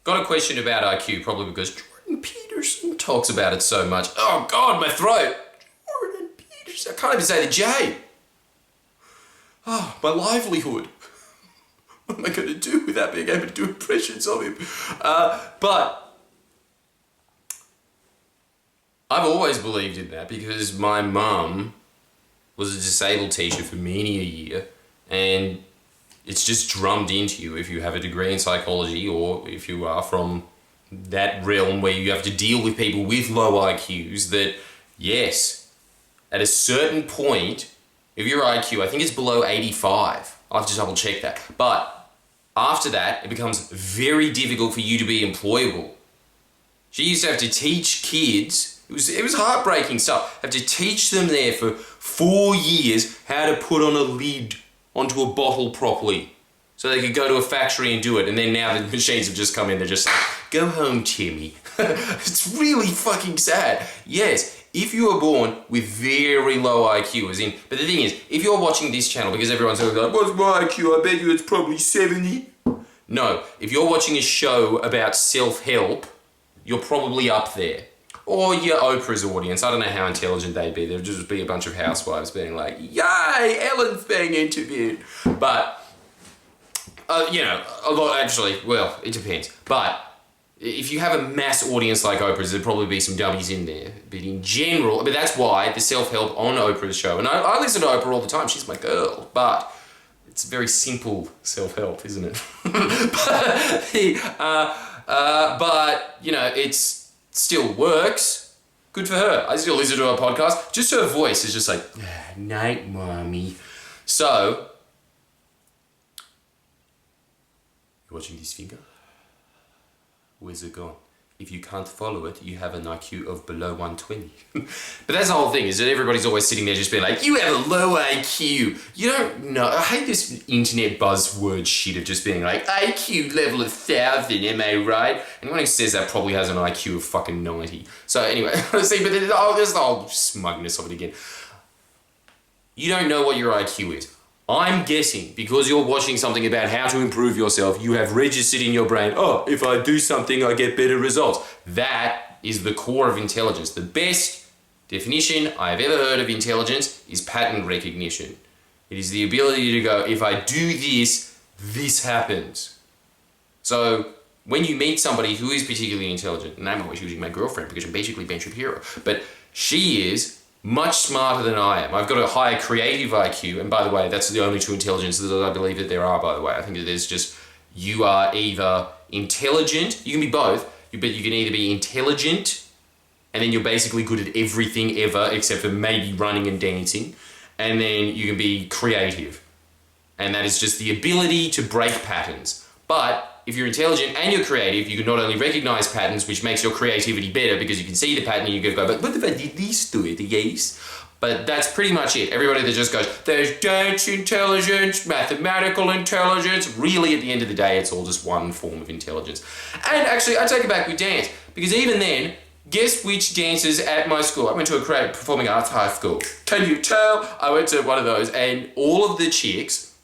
Got a question about IQ, probably because Jordan Peterson talks about it so much. Oh God, my throat. Jordan Peterson. I can't even say the J. Oh, my livelihood. What am I going to do without being able to do impressions of him? But I've always believed in that because my mum was a disabled teacher for many a year, and it's just drummed into you if you have a degree in psychology or if you are from that realm where you have to deal with people with low IQs that, yes, at a certain point, if your IQ, I think it's below 85, I'll have to double check that, but after that, it becomes very difficult for you to be employable. She used to have to teach kids, it was heartbreaking stuff, have to teach them there for 4 years how to put on a lid onto a bottle properly so they could go to a factory and do it. And then now the machines have just come in, they're just like, go home, Timmy. It's really fucking sad. Yes, if you are born with very low IQ, as in, but the thing is, if you're watching this channel, because everyone's like, what's my IQ? I bet you it's probably 70. No, if you're watching a show about self-help, you're probably up there. Or your Oprah's audience. I don't know how intelligent they'd be. There'd just be a bunch of housewives being like, yay, Ellen's being interviewed. But, you know, a lot, actually, well, it depends. But if you have a mass audience like Oprah's, there'd probably be some dummies in there. But in general, but that's why the self-help on Oprah's show, and I listen to Oprah all the time, she's my girl, but it's very simple self-help, isn't it? But, you know, it's still works. Good for her. I still listen to her podcast. Just her voice is just like, night, mommy. So, you're watching this finger? Where's it gone? If you can't follow it, you have an IQ of below 120. But that's the whole thing, is that everybody's always sitting there just being like, you have a low IQ. You don't know. I hate this internet buzzword shit of just being like, IQ level 1,000, am I right? Anyone who says that probably has an IQ of fucking 90. So anyway, see, but there's the whole smugness of it again. You don't know what your IQ is. I'm guessing, because you're watching something about how to improve yourself, you have registered in your brain, oh, if I do something, I get better results. That is the core of intelligence. The best definition I've ever heard of intelligence is pattern recognition. It is the ability to go, if I do this, this happens. So when you meet somebody who is particularly intelligent, and I'm always using my girlfriend because I'm basically Ben Shapiro, but she is much smarter than I am. I've got a higher creative IQ, and by the way, that's the only two intelligences that I believe that there are, by the way. I think that there's just, you are either intelligent, you can be both, but you can either be intelligent, and then you're basically good at everything ever, except for maybe running and dancing, and then you can be creative. And that is just the ability to break patterns. But if you're intelligent and you're creative, you can not only recognize patterns, which makes your creativity better because you can see the pattern and you can go, but what if I did this to it, yes? But that's pretty much it. Everybody that just goes, there's dance intelligence, mathematical intelligence. Really, at the end of the day, it's all just one form of intelligence. And actually, I take it back with dance, because even then, guess which dancers at my school? I went to a performing arts high school. Can you tell? I went to one of those, and all of the chicks,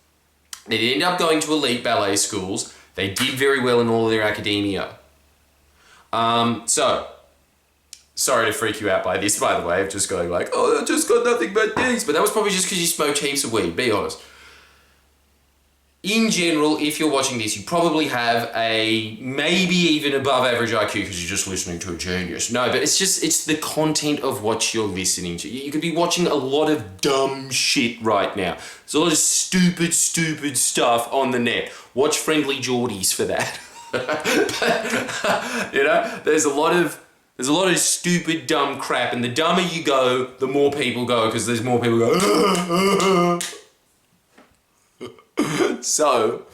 they ended up going to elite ballet schools. They did very well in all of their academia. So, sorry to freak you out by this, by the way, of just going like, oh, I just got nothing but these. But that was probably just because you smoked heaps of weed, be honest. In general, if you're watching this, you probably have a maybe even above average IQ because you're just listening to a genius. No, but it's the content of what you're listening to. You could be watching a lot of dumb shit right now. There's a lot of stupid stuff on the net. Watch Friendly Geordies for that. You know, there's a lot of stupid, dumb crap, and the dumber you go, the more people go, because there's more people go. So,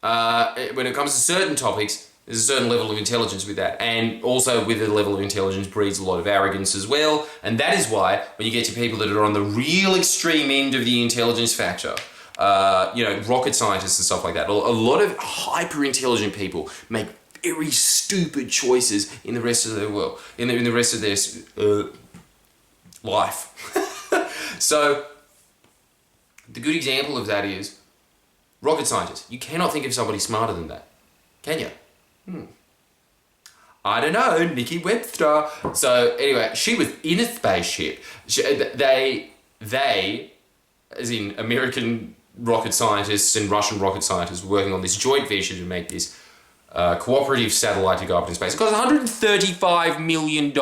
when it comes to certain topics, there's a certain level of intelligence with that, and also with a level of intelligence breeds a lot of arrogance as well, and that is why when you get to people that are on the real extreme end of the intelligence factor, you know, rocket scientists and stuff like that, a lot of hyper-intelligent people make very stupid choices in the rest of their world, in the rest of their life. So, the good example of that is rocket scientists. You cannot think of somebody smarter than that. Can you? I don't know, Nikki Webster. So anyway, she was in a spaceship. They, as in American rocket scientists and Russian rocket scientists, were working on this joint venture to make this cooperative satellite to go up in space. It cost $135 million.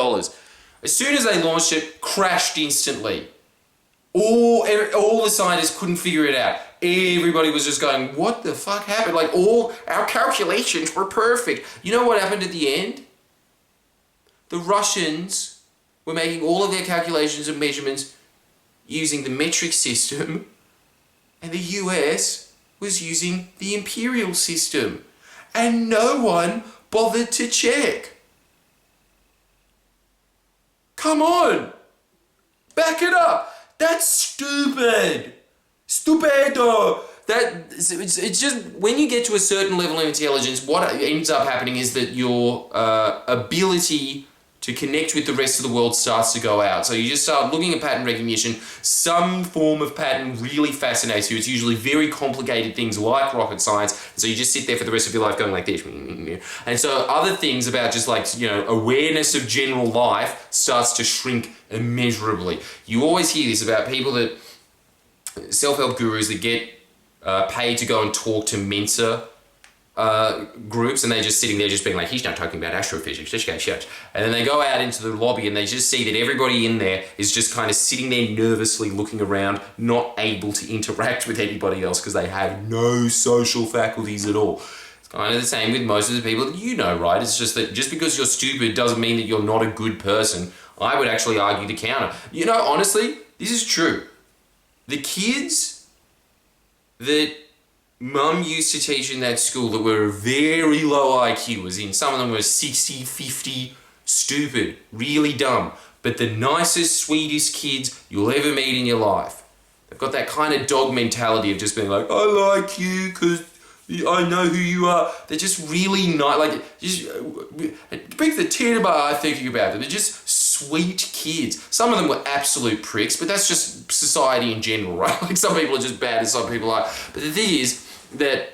As soon as they launched it, crashed instantly. All the scientists couldn't figure it out. Everybody was just going, what the fuck happened? Like, all our calculations were perfect. You know what happened at the end? The Russians were making all of their calculations and measurements using the metric system, and the US was using the imperial system. And no one bothered to check. Come on! Back it up! That's stupid! Stupido! It's just, when you get to a certain level of intelligence, what ends up happening is that your ability to connect with the rest of the world starts to go out. So you just start looking at pattern recognition. Some form of pattern really fascinates you. It's usually very complicated things like rocket science. So you just sit there for the rest of your life going like this. And so other things about just like, awareness of general life starts to shrink immeasurably. You always hear this about people that, self-help gurus that get paid to go and talk to Mensa groups, and they're just sitting there just being like, he's not talking about astrophysics, this guy shuts. And then they go out into the lobby and they just see that everybody in there is just kind of sitting there nervously looking around, not able to interact with anybody else because they have no social faculties at all. It's kind of the same with most of the people that you know, right? It's just that just because you're stupid doesn't mean that you're not a good person. I would actually argue the counter. Honestly, this is true. The kids that Mum used to teach in that school that were very low IQ, as in some of them were 60, 50, stupid, really dumb, but the nicest, sweetest kids you'll ever meet in your life. They've got that kind of dog mentality of just being like, I like you because I know who you are. They're just really nice. Like, it brings the tear to my eye thinking about them. They're just sweet kids. Some of them were absolute pricks, but that's just society in general, right? Like, some people are just bad and some people are. But the thing is that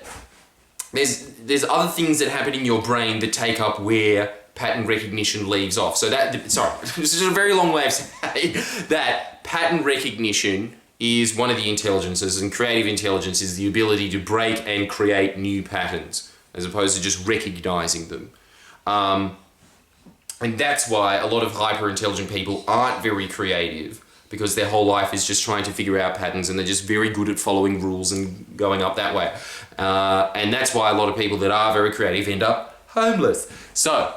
there's other things that happen in your brain that take up where pattern recognition leaves off. So this is a very long way of saying that pattern recognition is one of the intelligences, and creative intelligence is the ability to break and create new patterns as opposed to just recognizing them. And that's why a lot of hyper-intelligent people aren't very creative, because their whole life is just trying to figure out patterns and they're just very good at following rules and going up that way. And that's why a lot of people that are very creative end up homeless. So,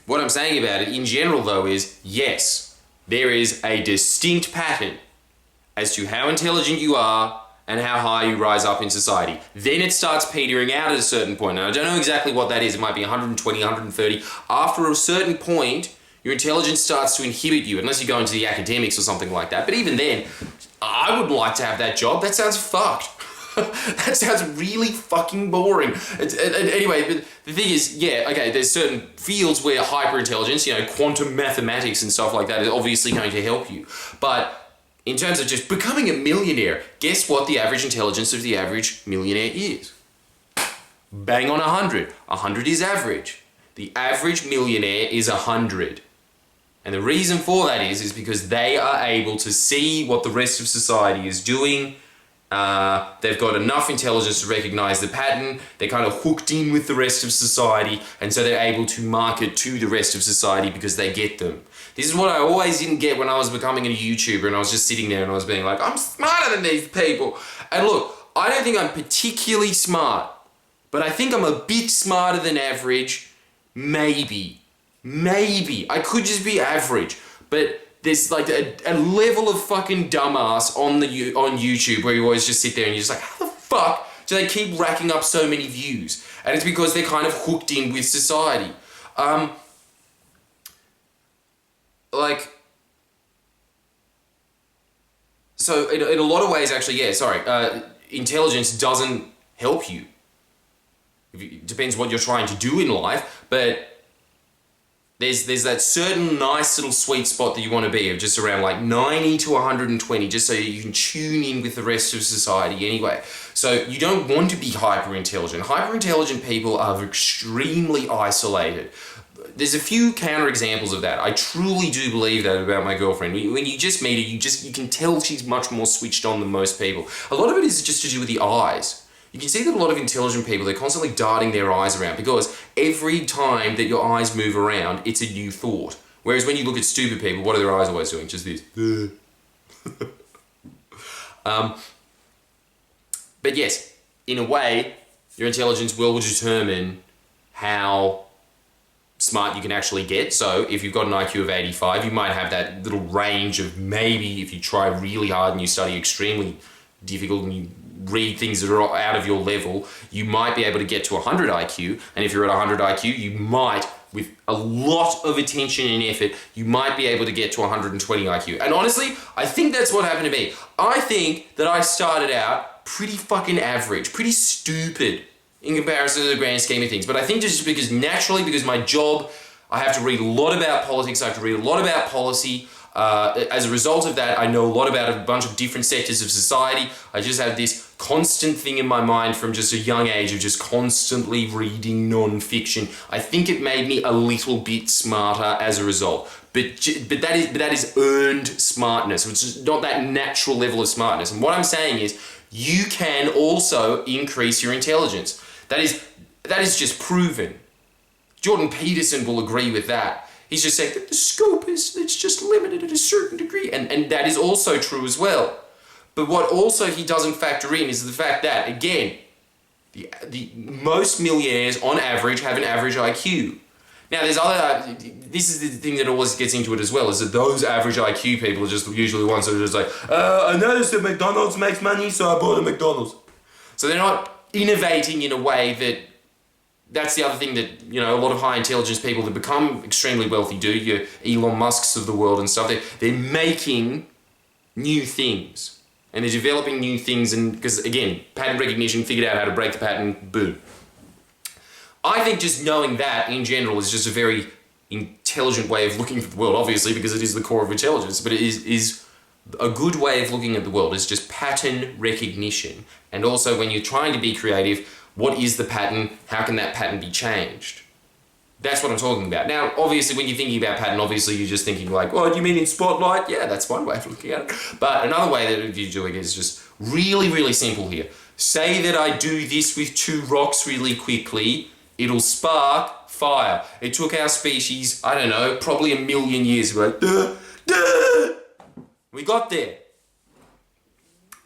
what I'm saying about it in general though is, yes, there is a distinct pattern as to how intelligent you are and how high you rise up in society. Then it starts petering out at a certain point. And I don't know exactly what that is. It might be 120, 130. After a certain point, your intelligence starts to inhibit you, unless you go into the academics or something like that. But even then, I wouldn't like to have that job. That sounds fucked. That sounds really fucking boring. Anyway, but the thing is, there's certain fields where hyperintelligence, quantum mathematics and stuff like that is obviously going to help you. But in terms of just becoming a millionaire, guess what the average intelligence of the average millionaire is? Bang on 100. 100 is average. The average millionaire is 100. And the reason for that is because they are able to see what the rest of society is doing. They've got enough intelligence to recognize the pattern. They're kind of hooked in with the rest of society, and so they're able to market to the rest of society because they get them. This is what I always didn't get when I was becoming a YouTuber and I was just sitting there and I was being like, I'm smarter than these people. And look, I don't think I'm particularly smart, but I think I'm a bit smarter than average. Maybe. I could just be average, but there's like a level of fucking dumbass on YouTube where you always just sit there and you're just like, how the fuck do they keep racking up so many views? And it's because they're kind of hooked in with society. So in a lot of ways, actually, intelligence doesn't help you. It depends what you're trying to do in life, but there's that certain nice little sweet spot that you want to be of, just around like 90 to 120, just so you can tune in with the rest of society anyway. So you don't want to be hyper-intelligent. Hyper-intelligent people are extremely isolated. There's a few counterexamples of that. I truly do believe that about my girlfriend. When you just meet her, you can tell she's much more switched on than most people. A lot of it is just to do with the eyes. You can see that a lot of intelligent people, they're constantly darting their eyes around, because every time that your eyes move around, it's a new thought. Whereas when you look at stupid people, what are their eyes always doing? Just this. But yes, in a way, your intelligence will determine how smart you can actually get. So if you've got an IQ of 85, you might have that little range of, maybe if you try really hard and you study extremely difficult and you read things that are out of your level, you might be able to get to 100 IQ. And if you're at 100 IQ, you might, with a lot of attention and effort, you might be able to get to 120 IQ. And honestly, I think that's what happened to me. I think that I started out pretty fucking average, pretty stupid in comparison to the grand scheme of things. But I think just because naturally, because my job, I have to read a lot about politics, I have to read a lot about policy. As a result of that, I know a lot about a bunch of different sectors of society. I just have this constant thing in my mind from just a young age of just constantly reading non-fiction. I think it made me a little bit smarter as a result. But that is earned smartness. It's just not that natural level of smartness. And what I'm saying is, you can also increase your intelligence. That is just proven. Jordan Peterson will agree with that. He's just saying that the scope it's just limited at a certain degree. And that is also true as well. But what also he doesn't factor in is the fact that, again, the most millionaires on average have an average IQ. Now there's other, this is the thing that always gets into it as well, is that those average IQ people are just usually the ones that are just like, I noticed that McDonald's makes money, so I bought a McDonald's. So they're not innovating in a way that, that's the other thing that, you know, a lot of high intelligence people that become extremely wealthy do, your Elon Musks of the world and stuff, they're making new things. And they're developing new things, and because again, pattern recognition, figured out how to break the pattern, boom. I think just knowing that in general is just a very intelligent way of looking at the world, obviously, because it is the core of intelligence, but it is a good way of looking at the world. It's just pattern recognition. And also when you're trying to be creative, what is the pattern? How can that pattern be changed? That's what I'm talking about. Now, obviously, when you're thinking about pattern, obviously you're just thinking like, oh, do you mean in Spotlight? Yeah, that's one way of looking at it. But another way that you're doing it is just really, really simple here. Say that I do this with 2 rocks really quickly, it'll spark fire. It took our species, I don't know, probably 1 million years ago. We got there.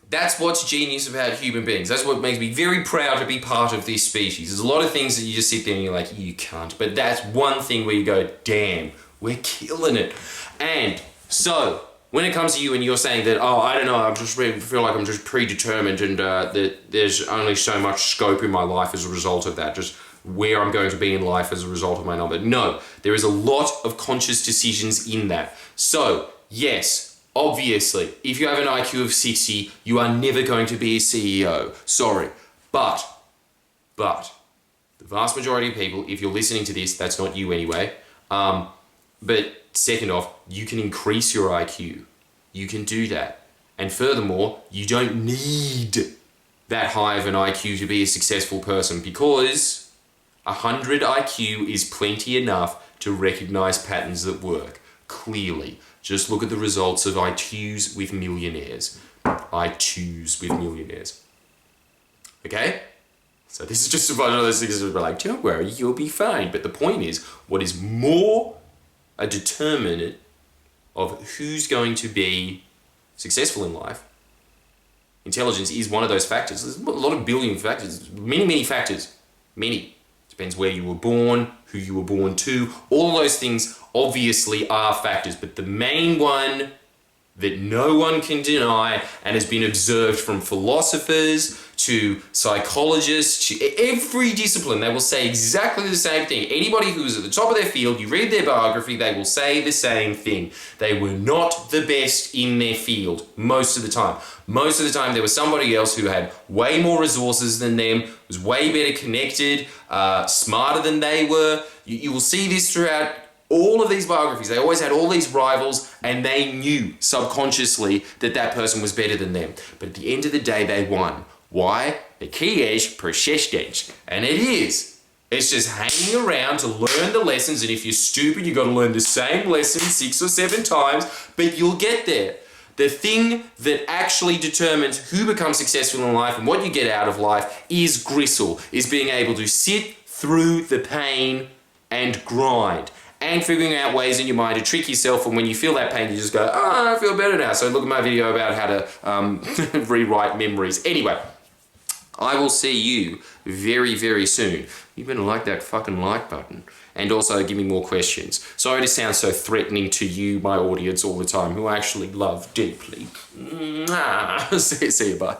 That's what's genius about human beings. That's what makes me very proud to be part of this species. There's a lot of things that you just sit there and you're like, you can't. But that's one thing where you go, damn, we're killing it. And so, when it comes to you and you're saying that, oh, I don't know, I just really feel like I'm just predetermined and that there's only so much scope in my life as a result of that, just where I'm going to be in life as a result of my number. No, there is a lot of conscious decisions in that. So, yes, obviously, if you have an IQ of 60, you are never going to be a CEO. Sorry. But, the vast majority of people, if you're listening to this, that's not you anyway. But second off, you can increase your IQ. You can do that. And furthermore, you don't need that high of an IQ to be a successful person, because 100 IQ is plenty enough to recognize patterns that work. Clearly. Just look at the results of I choose with millionaires. I choose with millionaires. Okay? So this is just one of those things that we're like, don't worry, you'll be fine. But the point is, what is more a determinant of who's going to be successful in life, intelligence is one of those factors. There's a lot of billion factors, many factors, many. Depends where you were born, who you were born to. All of those things obviously are factors, but the main one that no one can deny and has been observed from philosophers to psychologists to every discipline, they will say exactly the same thing. Anybody who is at the top of their field, you read their biography, they will say the same thing. They were not the best in their field most of the time. Most of the time there was somebody else who had way more resources than them, was way better connected, smarter than they were. You will see this throughout All of these biographies, they always had all these rivals, and they knew subconsciously that that person was better than them. But at the end of the day, they won. Why? The key is persistence. And it is. It's just hanging around to learn the lessons, and if you're stupid, you've got to learn the same lesson 6 or 7 times, but you'll get there. The thing that actually determines who becomes successful in life and what you get out of life is gristle, is being able to sit through the pain and grind. And figuring out ways in your mind to trick yourself, and when you feel that pain, you just go, oh, I feel better now. So look at my video about how to rewrite memories. Anyway, I will see you very, very soon. You better like that fucking like button. And also give me more questions. Sorry to sound so threatening to you, my audience, all the time, who I actually love deeply. See you, bye.